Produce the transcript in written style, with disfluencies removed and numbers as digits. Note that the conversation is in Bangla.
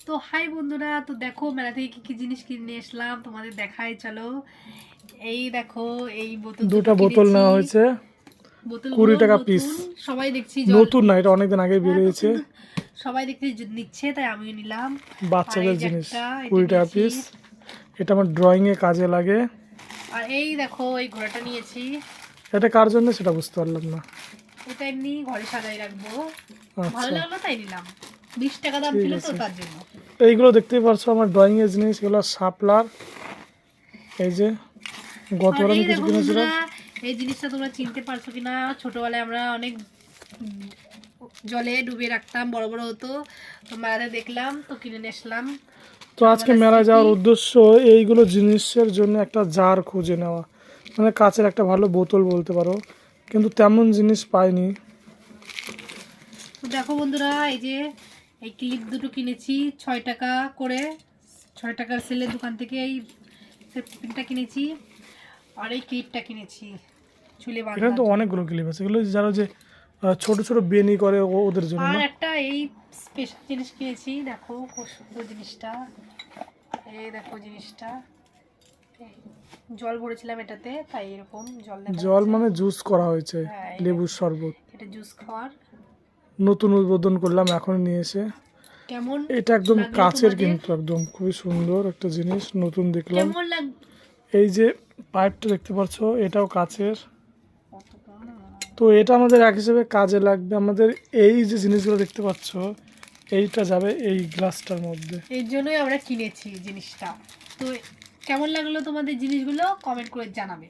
তো হাই বন্ধুরা, তো দেখো মেলা থেকে কি কি জিনিস কিনে আসলাম তোমাদের দেখাই, চলো। এই দেখো, এই বোতল দুটো বোতল নেওয়া হয়েছে, বোতলগুলো 20 টাকা পিস। নতুন, সবাই দেখছি জল নতুন না, এটা অনেকদিন আগে বের হ্যাঁ, হয়েছে। কিন্তু সবাই দেখছি নিচ্ছে, তাই আমিও নিলাম। আর বাচ্চাদের এই যে জিনিস, একটা, এটা 20 টাকা নিয়েছি। পিস। এটা আমার ড্রয়িং এ কাজে লাগে। আর এই দেখো, এই ঘোড়াটা নিয়েছি। এটা কার জন্য সেটা বুঝতে পারলাম না। এটা এমনি ঘরে সাজাই রাখবো, ভালো আচ্ছা, লাগলো তাই নিলাম। 20 টাকা দাম ঠিক ছিল তো, আছে। তার জন্য। এইগুলো দেখতেই পারছো আমার ড্রয়িং এর জিনিস, এগুলো শাপলার। এই যে আর গতবার এই আমি কিছু দেখো কিনেছিলাম। বন্ধুরা, এই জিনিসটা তোমরা চিনতে পারছো কিনা, ছোটবেলায় আমরা অনেক জলে ডুবিয়ে রাখতাম, বড় বড় হতো, তো মেলাতে দেখলাম তো কিনে নিয়ে আসলাম। তো আজকে ছোটবেলার মেলা স্মৃতি। যাওয়ার উদ্দেশ্য এইগুলো জিনিসের জন্য একটা জার খুঁজে নেওয়া, মানে কাচের একটা ভালো বোতল বলতে পারো, কিন্তু তেমন জিনিস পাইনি। তো দেখো বন্ধুরা, এই যে এই ক্লিপ দুটো কিনেছি 6 টাকা করে, 6 টাকার সেলের দোকান থেকে এই পিনটা কিনেছি। আর এই ক্লিপটা কিনেছি চুলে এখানে বাঁধার তো জন্য। অনেকগুলো ক্লিপ আছে, এগুলো যারা যে ছোট ছোট বেনি করে ওদের জন্য আর না। একটা এই স্পেশাল জিনিস কিনেছি, দেখো খুব সুন্দর জিনিসটা। এই দেখো জিনিসটা, এই জল ভরেছিলাম এটাতে, তাই এরকম জল দেখা জল যাচ্ছে। মানে জুস করা হয়েছে, হ্যাঁ, লেবুর শরবত। এটা জুস খাওয়ার। নতুন উদ্বোধন করলাম, এখন নিয়ে এসে। কেমন এটা একদম লাগলো কাচের, তোমাদের? কিন্তু একদম খুবই সুন্দর একটা জিনিস নতুন দেখলাম। কেমন লাগ এই যে পাইপটা দেখতে পাচ্ছ, এটাও কাচের। তো এটা আমাদের এক হিসেবে কাজে লাগবে। আমাদের এই যে জিনিসগুলো দেখতে পাচ্ছ, এইটা যাবে এই গ্লাসটার মধ্যে। এর জন্যই আমরা কিনেছি জিনিসটা। তো কেমন লাগলো তোমাদের জিনিসগুলো, কমেন্ট করে জানাবে।